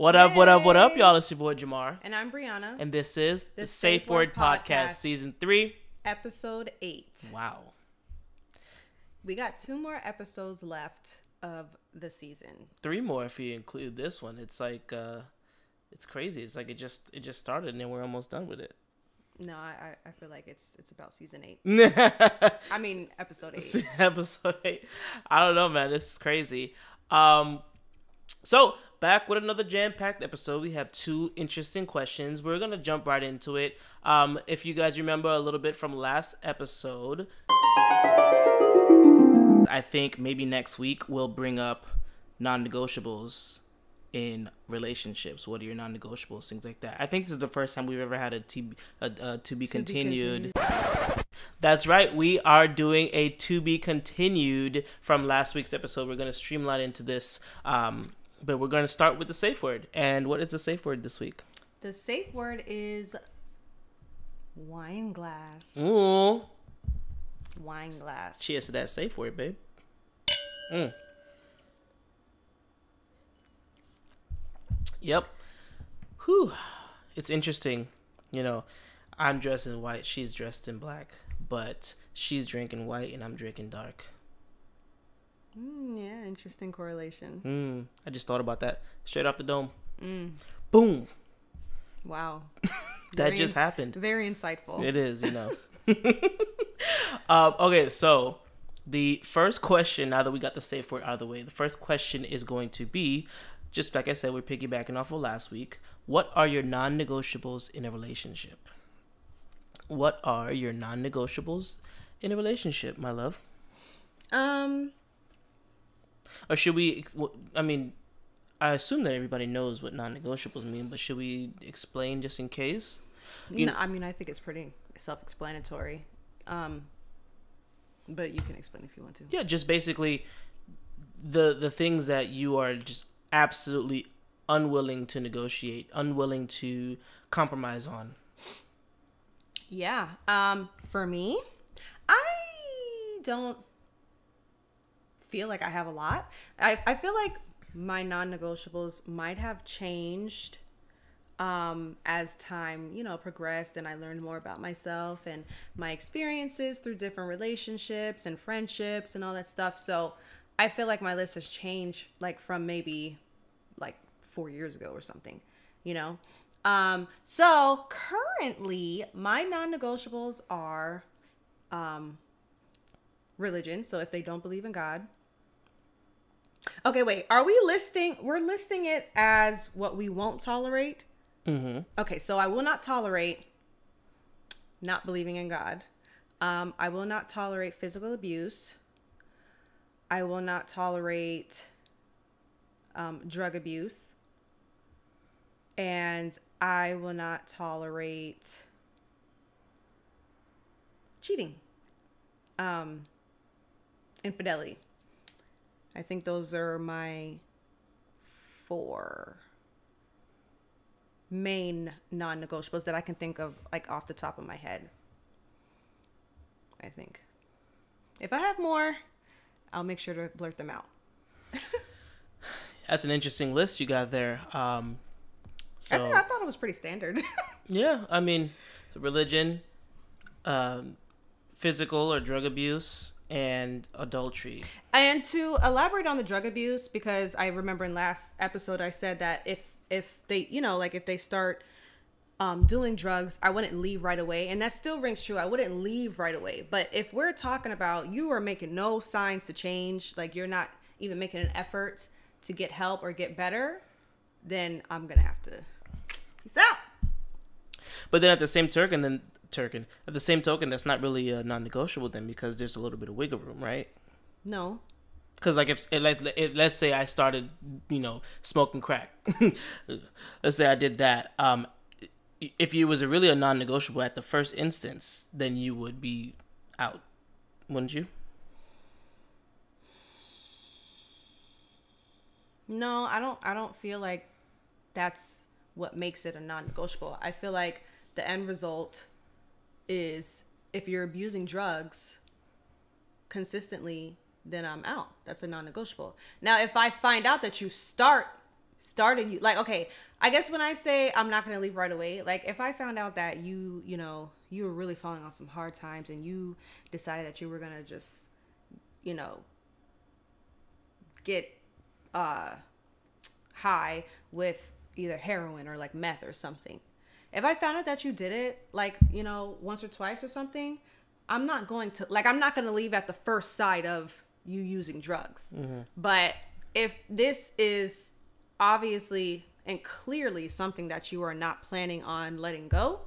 What up, what up, what up, y'all? It's your boy Jamar. And I'm Brianna. And this is the Safe Word Podcast Season 3. Episode 8. Wow. We got 2 more episodes left of the season. 3 more if you include this one. It's like, it's crazy. It's like it just started and then we're almost done with it. No, I feel like it's about season 8. I mean, episode 8. Episode 8. I don't know, man. This is crazy. So, back with another jam-packed episode. We have 2 interesting questions. We're going to jump right into it. If you guys remember a little bit from last episode, I think maybe next week we'll bring up non-negotiables in relationships. What are your non-negotiables? Things like that. I think this is the first time we've ever had a to be continued. That's right. We are doing a to be continued from last week's episode. We're going to streamline into this, but we're going to start with the safe word. And what is the safe word this week? The safe word is wine glass. Ooh. Wine glass. Cheers to that safe word, babe. Yep. Whew. It's interesting. You know, I'm dressed in white. She's dressed in black. But she's drinking white and I'm drinking dark. Yeah, interesting correlation. I just thought about that. Straight off the dome. Boom. Wow. That just happened. Very insightful. It is, you know. Okay, so the first question, now that we got the safe word out of the way, the first question is going to be, just like I said, we're piggybacking off of last week. What are your non-negotiables in a relationship? What are your non-negotiables in a relationship, my love? Or should we, I mean, I assume that everybody knows what non-negotiables mean, but should we explain just in case? I mean, I think it's pretty self-explanatory. But you can explain if you want to. Yeah, just basically the things that you are just absolutely unwilling to negotiate, unwilling to compromise on. Yeah. For me, I don't feel like I have a lot. I feel like my non-negotiables might have changed as time, progressed and I learned more about myself and my experiences through different relationships and friendships and all that stuff. So I feel like my list has changed from maybe 4 years ago or something, So currently my non-negotiables are religion. So if they don't believe in God. Okay, wait, we're listing it as what we won't tolerate? Mm-hmm. Okay, so I will not tolerate not believing in God. I will not tolerate physical abuse. I will not tolerate drug abuse. And I will not tolerate cheating, infidelity. I think those are my 4 main non-negotiables that I can think of off the top of my head. I think if I have more, I'll make sure to blurt them out. That's an interesting list you got there. I thought it was pretty standard. Yeah, I mean, religion, physical or drug abuse, and adultery. And to elaborate on the drug abuse, because I remember in last episode I said that if they, if they start doing drugs, I wouldn't leave right away. And that still rings true. I wouldn't leave right away. But if we're talking about you are making no signs to change, you're not even making an effort to get help or get better, then I'm going to have to peace out. But then at the same token, that's not really a non-negotiable then, because there's a little bit of wiggle room, right? No. Because let's say I started, smoking crack. Let's say I did that. If it was really a non-negotiable at the first instance, then you would be out, wouldn't you? No, I don't feel like that's what makes it a non-negotiable. I feel like the end result is if you're abusing drugs consistently, then I'm out. That's a non-negotiable. Now, if I find out that you start started you, like, okay, I guess when I say I'm not going to leave right away, like if I found out that you were really falling on some hard times and you decided that you were going to just, get high with either heroin or like meth or something. If I found out that you did it like, once or twice or something, I'm not going to leave at the first sight of you using drugs. Mm-hmm. But if this is obviously and clearly something that you are not planning on letting go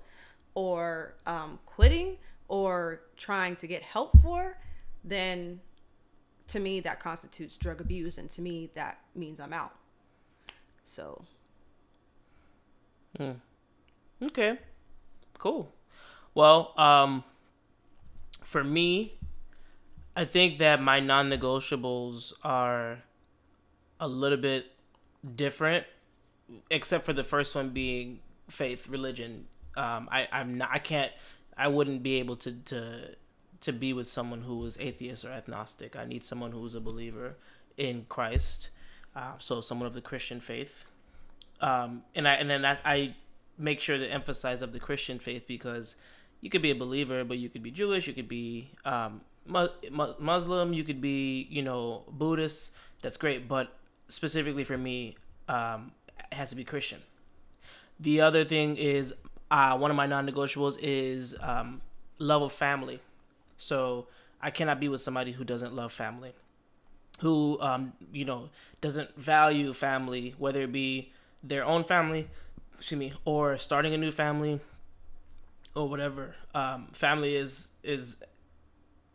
or quitting or trying to get help for, then to me that constitutes drug abuse, and to me that means I'm out. So okay, cool. Well, for me, I think that my non-negotiables are a little bit different, except for the first one being faith, religion. I wouldn't be able to be with someone who is atheist or agnostic. I need someone who's a believer in Christ. So someone of the Christian faith. And then I make sure to emphasize of the Christian faith, because you could be a believer, but you could be Jewish, you could be Muslim, you could be, Buddhist. That's great. But specifically for me, it has to be Christian. The other thing is, one of my non-negotiables is love of family. So I cannot be with somebody who doesn't love family, who, doesn't value family, whether it be their own family, or starting a new family or whatever. Family is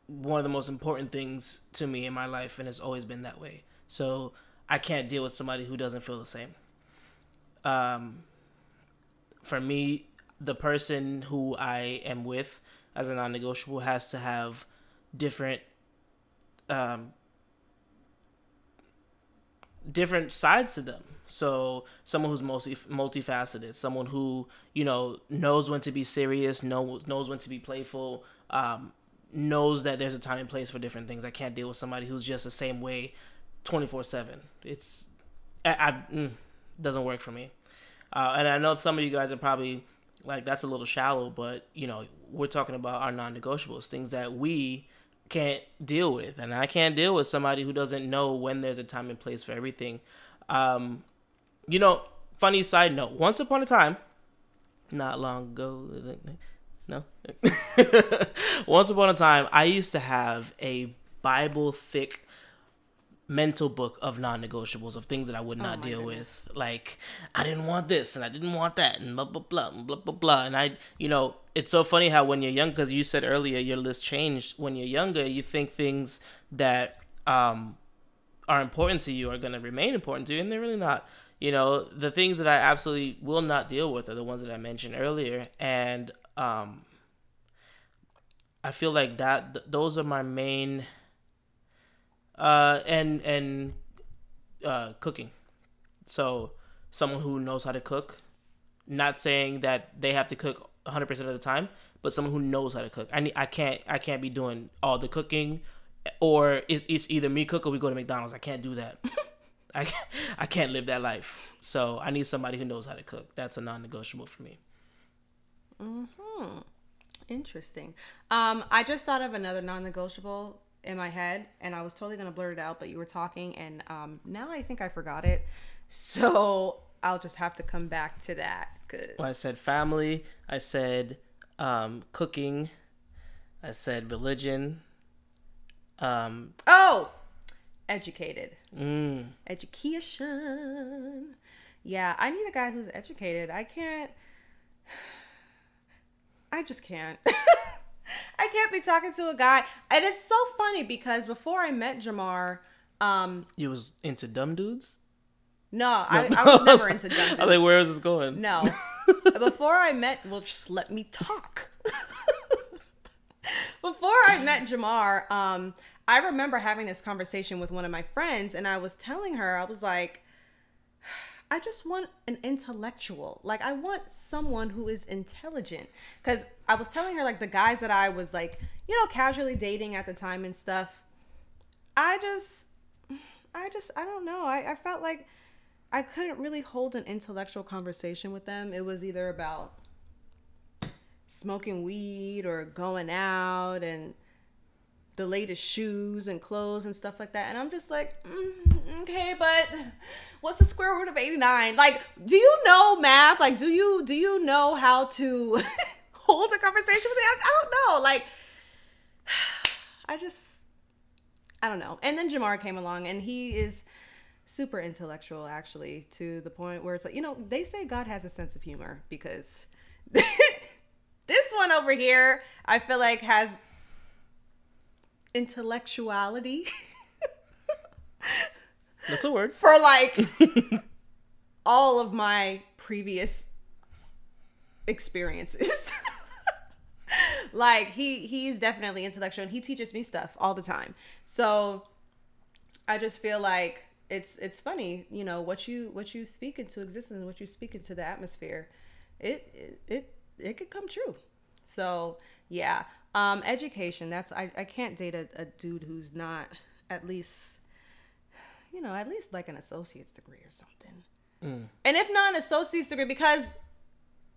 one of the most important things to me in my life, and it's always been that way. So I can't deal with somebody who doesn't feel the same. For me, the person who I am with as a non-negotiable has to have different sides to them. So someone who's mostly multifaceted, someone who, knows when to be serious, knows when to be playful, knows that there's a time and place for different things. I can't deal with somebody who's just the same way 24/7. It's doesn't work for me. And I know some of you guys are probably like, that's a little shallow, but we're talking about our non-negotiables, things that we can't deal with. And I can't deal with somebody who doesn't know when there's a time and place for everything. Funny side note, once upon a time, not long ago, no, once upon a time, I used to have a Bible thick mental book of non-negotiables, of things that I would not deal with. Like, I didn't want this and I didn't want that and blah, blah, blah, blah, blah, blah. And it's so funny how when you're young, because you said earlier your list changed. When you're younger, you think things that are important to you are going to remain important to you, and they're really not. The things that I absolutely will not deal with are the ones that I mentioned earlier. And I feel like those are my main... and cooking. So someone who knows how to cook, not saying that they have to cook 100% of the time, but someone who knows how to cook. I can't be doing all the cooking, or it's either me cook or we go to McDonald's. I can't do that. I can't live that life. So I need somebody who knows how to cook. That's a non-negotiable for me. Mm-hmm. Interesting. I just thought of another non-negotiable in my head, and I was totally gonna blurt it out, but you were talking, and now I think I forgot it, so I'll just have to come back to that. Well, I said family, I said cooking, I said religion, educated. Education. Yeah, I need a guy who's educated. I just can't. I can't be talking to a guy. And it's so funny because before I met Jamar, you was into dumb dudes? No, I was never into dumb dudes. I was like, where is this going? No. Before I met, well, just let me talk. Before I met Jamar, I remember having this conversation with one of my friends, and I was telling her, I was like, I just want an intellectual. Like, I want someone who is intelligent. Because I was telling her, like, the guys that I was, like, casually dating at the time and stuff, I don't know. I felt like I couldn't really hold an intellectual conversation with them. It was either about smoking weed or going out and the latest shoes and clothes and stuff like that. And I'm just like, okay, but what's the square root of 89? Like, do you know math? Like, do you know how to hold a conversation with it? I don't know. Like, I don't know. And then Jamar came along, and he is super intellectual, actually, to the point where it's like, they say God has a sense of humor, because this one over here, I feel like, has intellectuality. That's a word. For like all of my previous experiences. Like he's definitely intellectual, and he teaches me stuff all the time. So I just feel like it's funny, what you speak into existence, what you speak into the atmosphere, it could come true. So yeah, education. That's I can't date a dude who's not at least like an associate's degree or something. And if not an associate's degree, because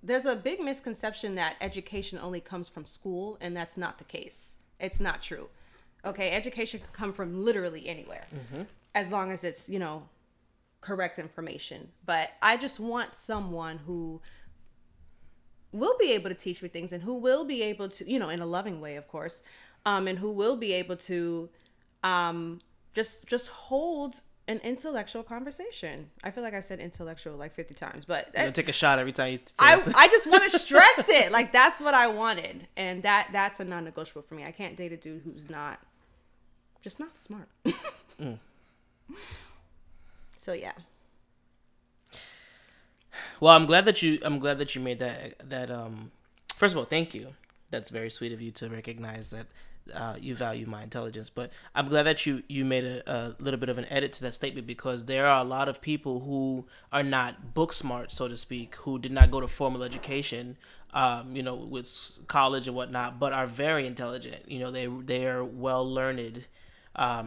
there's a big misconception that education only comes from school, and that's not the case. It's not true. Okay, education can come from literally anywhere, as long as it's, correct information. But I just want someone who will be able to teach me things, and who will be able to, in a loving way, of course, and who will be able to just hold an intellectual conversation. I feel like I said intellectual like 50 times, but you're gonna take a shot every time you say I just want to stress it. Like, that's what I wanted, and that's a non-negotiable for me. I can't date a dude who's just not smart. So yeah. Well, I'm glad that you made that first of all, thank you. That's very sweet of you to recognize that you value my intelligence. But I'm glad that you made a little bit of an edit to that statement, because there are a lot of people who are not book smart, so to speak, who did not go to formal education, with college and whatnot, but are very intelligent. They are well learned.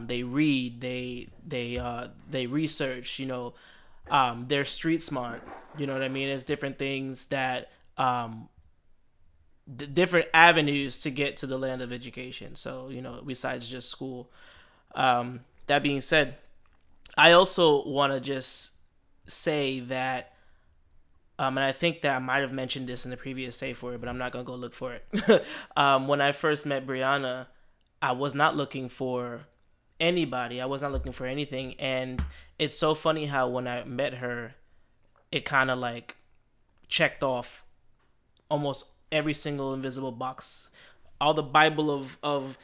They read. They research. They're street smart. You know what I mean? It's different things that the different avenues to get to the land of education. So, besides just school. That being said, I also want to just say that, and I think that I might have mentioned this in the previous Safe Word, but I'm not going to go look for it. When I first met Brianna, I was not looking for anybody. I was not looking for anything. And it's so funny how when I met her, it kind of like checked off almost every single invisible box, all the Bible of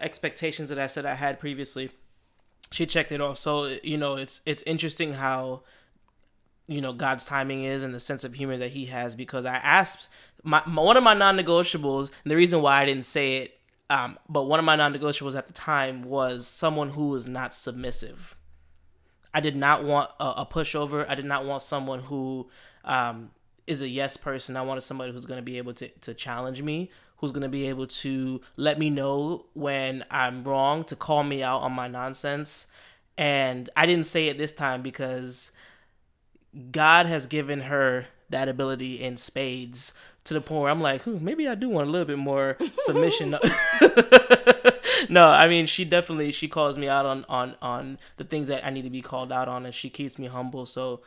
expectations that I said I had previously. She checked it off. So it's interesting how God's timing is, and the sense of humor that He has. Because I asked one of my non-negotiables, and the reason why I didn't say it, but one of my non-negotiables at the time was someone who was not submissive. I did not want a pushover. I did not want someone who is a yes person. I wanted somebody who's going to be able to challenge me, who's going to be able to let me know when I'm wrong, to call me out on my nonsense. And I didn't say it this time because God has given her that ability in spades, to the point where I'm like, maybe I do want a little bit more submission. No, I mean, she calls me out on the things that I need to be called out on, and she keeps me humble. So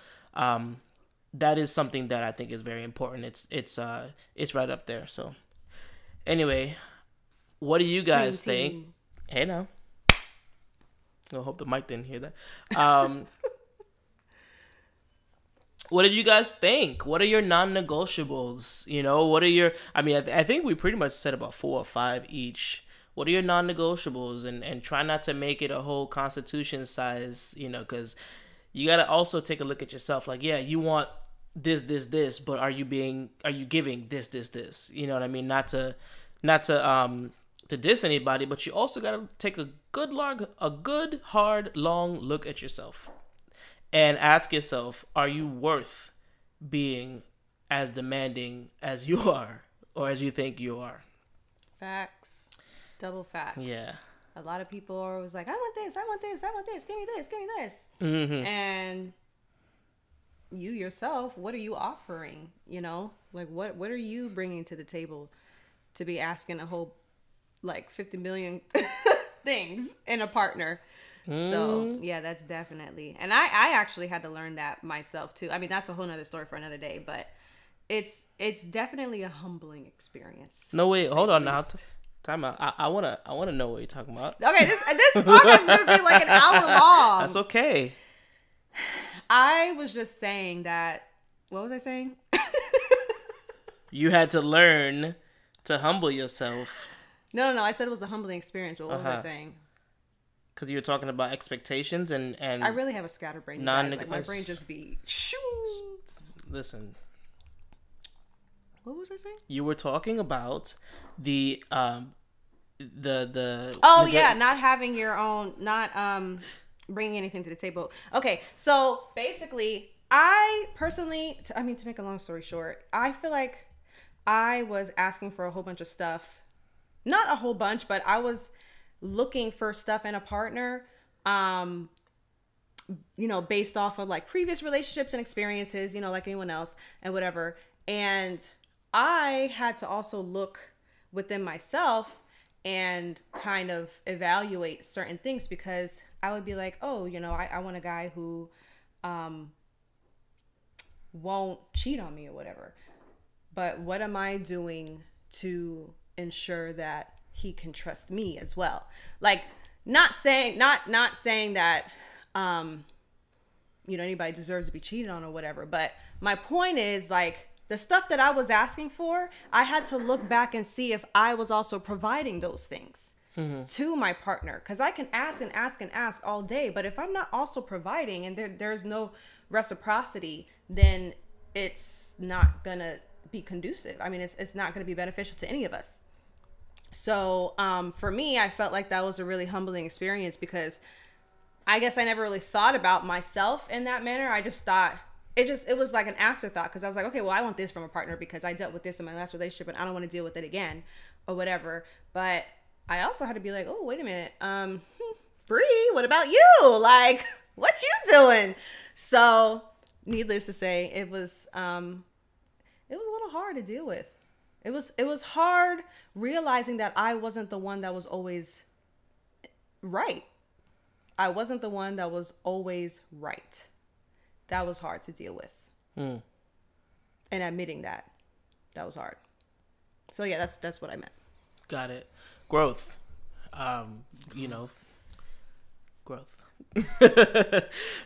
that is something that I think is very important. It's right up there. So anyway, what do you guys think? Hey, now. I hope the mic didn't hear that. What did you guys think? What are your non-negotiables? What are your... I mean, I think we pretty much said about 4 or 5 each. What are your non-negotiables? And try not to make it a whole constitution size, because you got to also take a look at yourself. Like, yeah, you want this, but are you giving this? You know what I mean? Not to diss anybody, but you also got to take a good, hard, long look at yourself. And ask yourself, are you worth being as demanding as you are, or as you think you are? Facts. Double facts. Yeah. A lot of people are always like, I want this, give me this. Mm-hmm. And you yourself, what are you offering? You know, like what are you bringing to the table to be asking a whole like 50 million things in a partner? So yeah, that's definitely, and I actually had to learn that myself too. I mean, that's a whole nother story for another day, but it's definitely a humbling experience. No, wait, hold on now. Time out. I wanna know what you're talking about. Okay, this podcast is gonna be like an hour long. That's okay. I was just saying that. What was I saying? You had to learn to humble yourself. No. I said it was a humbling experience. But what was I saying? Because you were talking about expectations and I really have a scatterbrain. Like my brain just be. Listen. What was I saying? You were talking about the not having your own, not bringing anything to the table. Okay, so basically, I personally, to make a long story short, I feel like I was asking for a whole bunch of stuff. Not a whole bunch, but I was looking for stuff in a partner, based off of like previous relationships and experiences, like anyone else and whatever. And I had to also look within myself and kind of evaluate certain things, because I would be like, oh, I want a guy who won't cheat on me or whatever. But what am I doing to ensure that he can trust me as well? Like, not saying that anybody deserves to be cheated on or whatever, but my point is, like, the stuff that I was asking for, I had to look back and see if I was also providing those things to my partner. Because I can ask and ask and ask all day, but if I'm not also providing and there's no reciprocity, then it's not going to be conducive. I mean, it's not going to be beneficial to any of us. So for me, I felt like that was a really humbling experience, because I guess I never really thought about myself in that manner. I just thought, it was like an afterthought, because I was like, okay, well, I want this from a partner because I dealt with this in my last relationship and I don't want to deal with it again or whatever. But I also had to be like, oh, wait a minute. Bree, what about you? Like, what you doing? So needless to say, it was a little hard to deal with. It was hard realizing that I wasn't the one that was always right. I wasn't the one that was always right. That was hard to deal with. And admitting that was hard. So yeah, that's what I meant. Got it. Growth. Growth.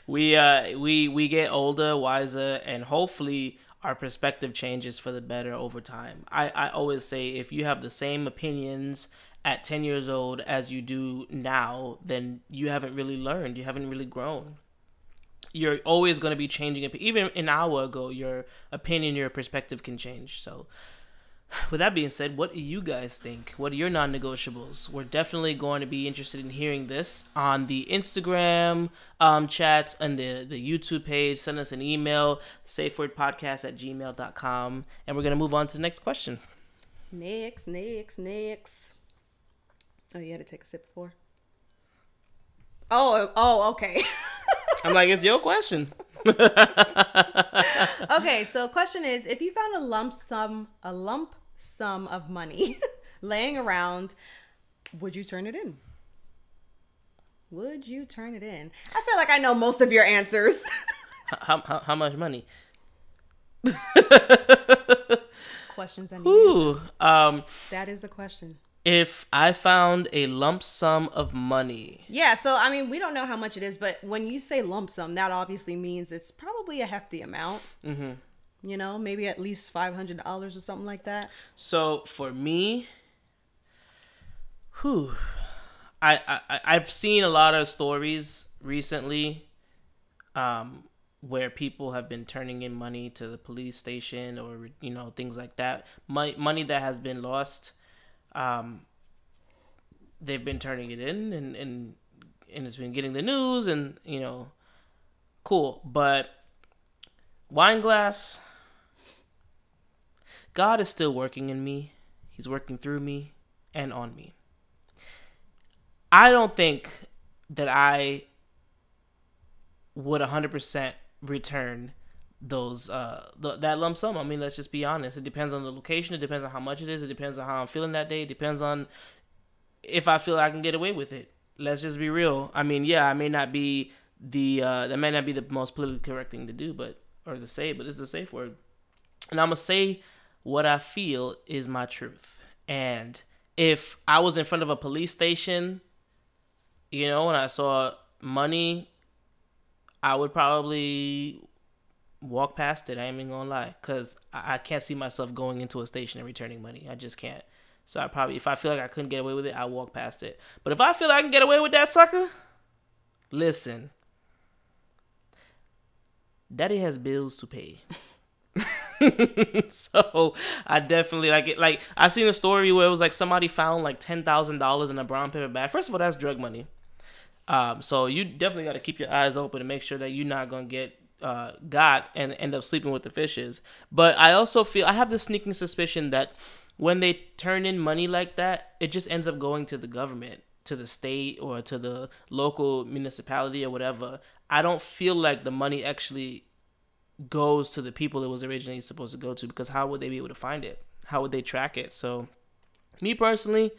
we get older, wiser, and hopefully our perspective changes for the better over time. I always say, if you have the same opinions at 10 years old as you do now, then you haven't really learned. You haven't really grown. You're always going to be changing it. Even an hour ago, your opinion, your perspective can change. So with that being said, what do you guys think? What are your non-negotiables? We're definitely going to be interested in hearing this on the Instagram chats and the YouTube page. Send us an email, safewordpodcast@gmail.com. And we're going to move on to the next question. Next. Oh, you had to take a sip before? Oh, okay. I'm like, it's your question. Okay, so question is, if you found a lump sum of money laying around, would you turn it in? Would you turn it in? I feel like I know most of your answers. How much money? Questions and answers. That is the question. If I found a lump sum of money. Yeah, so I mean, we don't know how much it is, but when you say lump sum, that obviously means it's probably a hefty amount. Mm-hmm. Maybe at least $500 or something like that. So for me, I've seen a lot of stories recently where people have been turning in money to the police station or, things like that. Money that has been lost. They've been turning it in and it's been getting the news and, cool. But wine glass, God is still working in me. He's working through me and on me. I don't think that I would 100% return those that lump sum. I mean, let's just be honest. It depends on the location. It depends on how much it is. It depends on how I'm feeling that day. It depends on if I feel I can get away with it. Let's just be real. I mean, yeah, I may not be that may not be the most politically correct thing to do, but it's a safe word. And I'm gonna say what I feel is my truth. And if I was in front of a police station, and I saw money, I would probably walk past it. I ain't even gonna lie, because I can't see myself going into a station and returning money. I just can't. So if I feel like I couldn't get away with it, I walk past it. But if I feel like I can get away with that sucker, listen, Daddy has bills to pay. So I definitely like it. Like, I seen a story where it was like somebody found like $10,000 in a brown paper bag. First of all, that's drug money. So you definitely got to keep your eyes open and make sure that you're not gonna get got and end up sleeping with the fishes. But I also feel, I have this sneaking suspicion that when they turn in money like that, it just ends up going to the government, to the state, or to the local municipality or whatever. I don't feel like the money actually goes to the people it was originally supposed to go to, because how would they be able to find it? How would they track it? So me personally,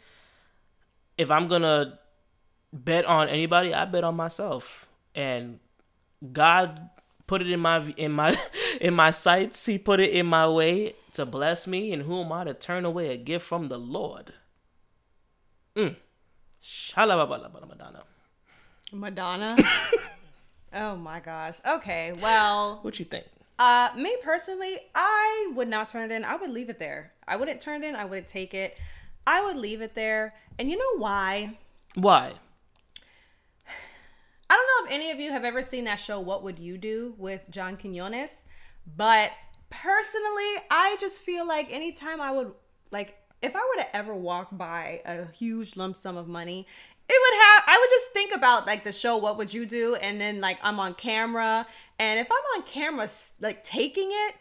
if I'm gonna bet on anybody, I bet on myself. And God put it in my sights. He put it in my way to bless me, and who am I to turn away a gift from the Lord? Madonna. Oh my gosh. Okay, well, what you think? Me personally, I would not turn it in. I would leave it there. I wouldn't turn it in. I wouldn't take it. I would leave it there. And you know why? Why? I don't know if any of you have ever seen that show, What Would You Do, with John Quinones, but personally, I just feel like anytime I would, like, if I were to ever walk by a huge lump sum of money, I would just think about like the show, What Would You Do? And then like I'm on camera, and if I'm on camera, like taking it,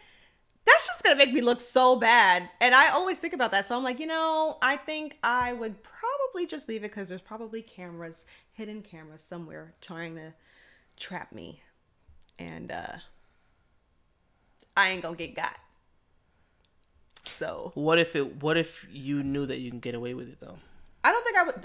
that's just going to make me look so bad. And I always think about that. So I'm like, I think I would probably just leave it, because there's probably hidden cameras somewhere trying to trap me. And I ain't going to get got. So what if you knew that you can get away with it though? I don't think I would.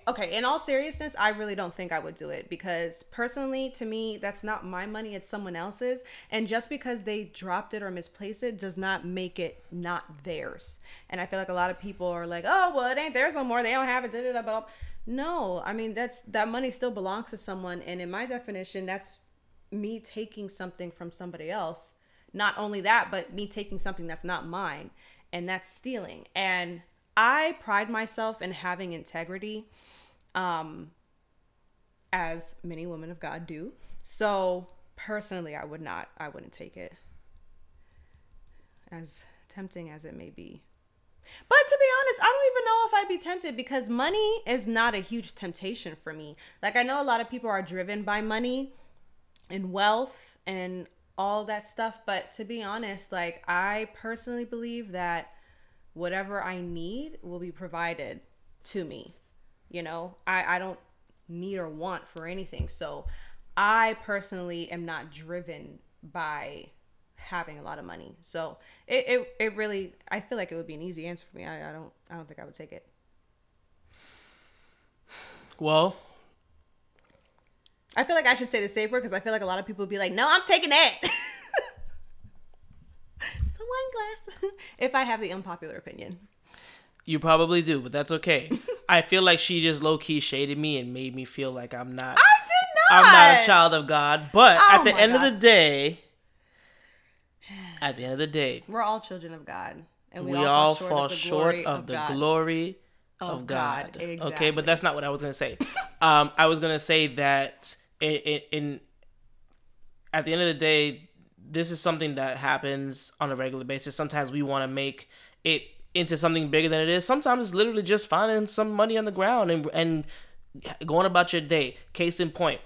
Okay. In all seriousness, I really don't think I would do it, because personally, to me, that's not my money. It's someone else's. And just because they dropped it or misplaced it does not make it not theirs. And I feel like a lot of people are like, oh, well, it ain't theirs no more. They don't have it. Da, da, da, blah. No, I mean, that money still belongs to someone. And in my definition, that's me taking something from somebody else. Not only that, but me taking something that's not mine. And that's stealing. And I pride myself in having integrity, as many women of God do. So personally, I wouldn't take it, as tempting as it may be. But to be honest, I don't even know if I'd be tempted, because money is not a huge temptation for me. Like, I know a lot of people are driven by money and wealth and all that stuff. But to be honest, like, I personally believe that whatever I need will be provided to me. I don't need or want for anything. So I personally am not driven by having a lot of money. So it really, I feel like it would be an easy answer for me. I don't think I would take it. Well, I feel like I should say the safe word, because I feel like a lot of people would be like, no, I'm taking it. Wine glass. If I have the unpopular opinion. You probably do, but that's okay. I feel like she just low-key shaded me and made me feel like I'm not. I did not. I'm not a child of God. But at the end of the day, we're all children of God, and we all fall short of the glory of God. Exactly. Okay, but that's not what I was gonna say. I was gonna say that in at the end of the day, this is something that happens on a regular basis. Sometimes we want to make it into something bigger than it is. Sometimes it's literally just finding some money on the ground and going about your day. Case in point,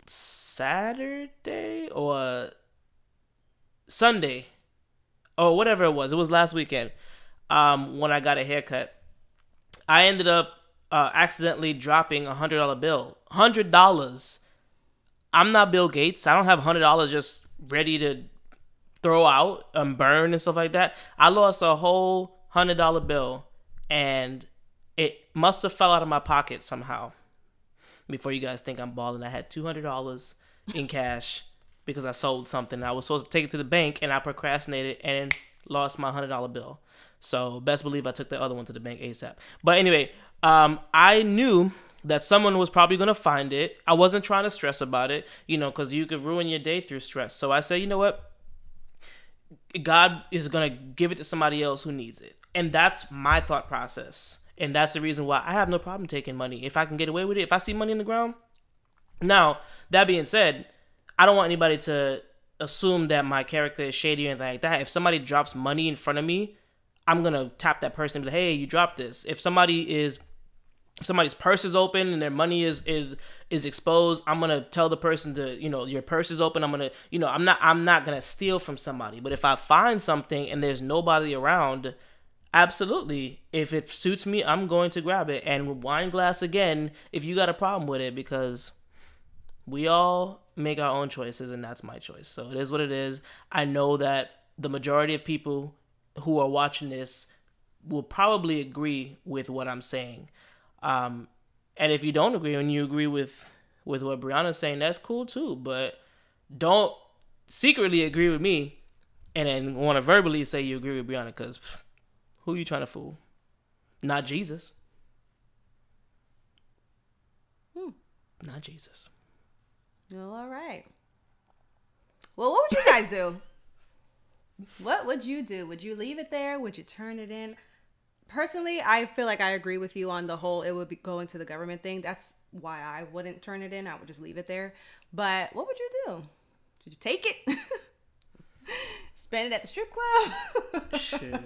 Saturday or Sunday or whatever it was last weekend, when I got a haircut, I ended up accidentally dropping $100 bill. $100. I'm not Bill Gates. I don't have $100 just ready to throw out and burn and stuff like that. I lost a whole $100 bill, and it must have fell out of my pocket somehow. Before you guys think I'm balling, I had $200 in cash because I sold something. I was supposed to take it to the bank, and I procrastinated and lost my $100 bill. So best believe I took the other one to the bank ASAP. But anyway, I knew that someone was probably going to find it. I wasn't trying to stress about it, because you could ruin your day through stress. So I said, you know what? God is going to give it to somebody else who needs it. And that's my thought process. And that's the reason why I have no problem taking money. If I can get away with it, if I see money in the ground. Now, that being said, I don't want anybody to assume that my character is shady or anything like that. If somebody drops money in front of me, I'm going to tap that person and be like, hey, you dropped this. If somebody's purse is open and their money is exposed, I'm going to tell the person to, your purse is open. I'm going to, I'm not going to steal from somebody. But if I find something and there's nobody around, absolutely. If it suits me, I'm going to grab it. And wine glass again, if you got a problem with it, because we all make our own choices, and that's my choice. So it is what it is. I know that the majority of people who are watching this will probably agree with what I'm saying. And if you don't agree and you agree with what Brianna's saying, that's cool too. But don't secretly agree with me and then want to verbally say you agree with Brianna, because who are you trying to fool? Not Jesus. Not Jesus. Well, all right. Well, what would you guys do? What would you do? Would you leave it there? Would you turn it in? Personally, I feel like I agree with you on the whole it would be going to the government thing. That's why I wouldn't turn it in. I would just leave it there. But what would you do? Would you take it? Spend it at the strip club? Shit.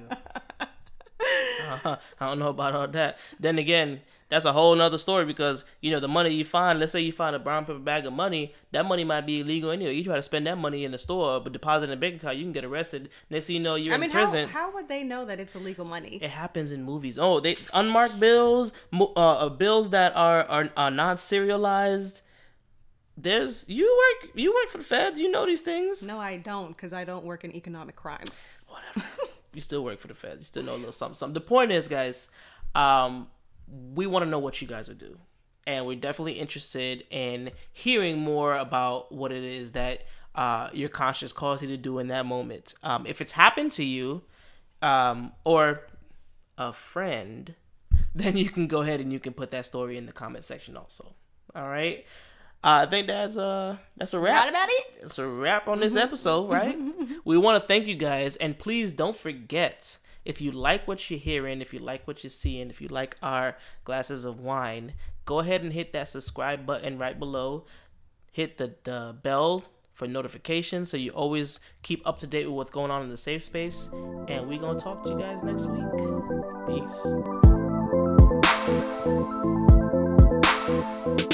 I don't know about all that. Then again, that's a whole nother story, because the money you find, let's say you find a brown paper bag of money, that money might be illegal anyway. You try to spend that money in the store but deposit in a bank account, you can get arrested. Next thing you know, you're in prison. How would they know that it's illegal money? It happens in movies. Oh, they unmarked bills, bills that are not serialized. You work for the feds. You know these things. No, I don't, because I don't work in economic crimes. Whatever. You still work for the feds. You still know a little something. The point is, guys, we want to know what you guys would do. And we're definitely interested in hearing more about what it is that your conscience calls you to do in that moment. If it's happened to you or a friend, then you can go ahead and you can put that story in the comment section also. All right? I think that's a wrap. Right about it? It's a wrap on this episode, right? We want to thank you guys, and please don't forget, if you like what you're hearing, if you like what you're seeing, if you like our glasses of wine, go ahead and hit that subscribe button right below. Hit the bell for notifications so you always keep up to date with what's going on in the safe space. And we're going to talk to you guys next week. Peace.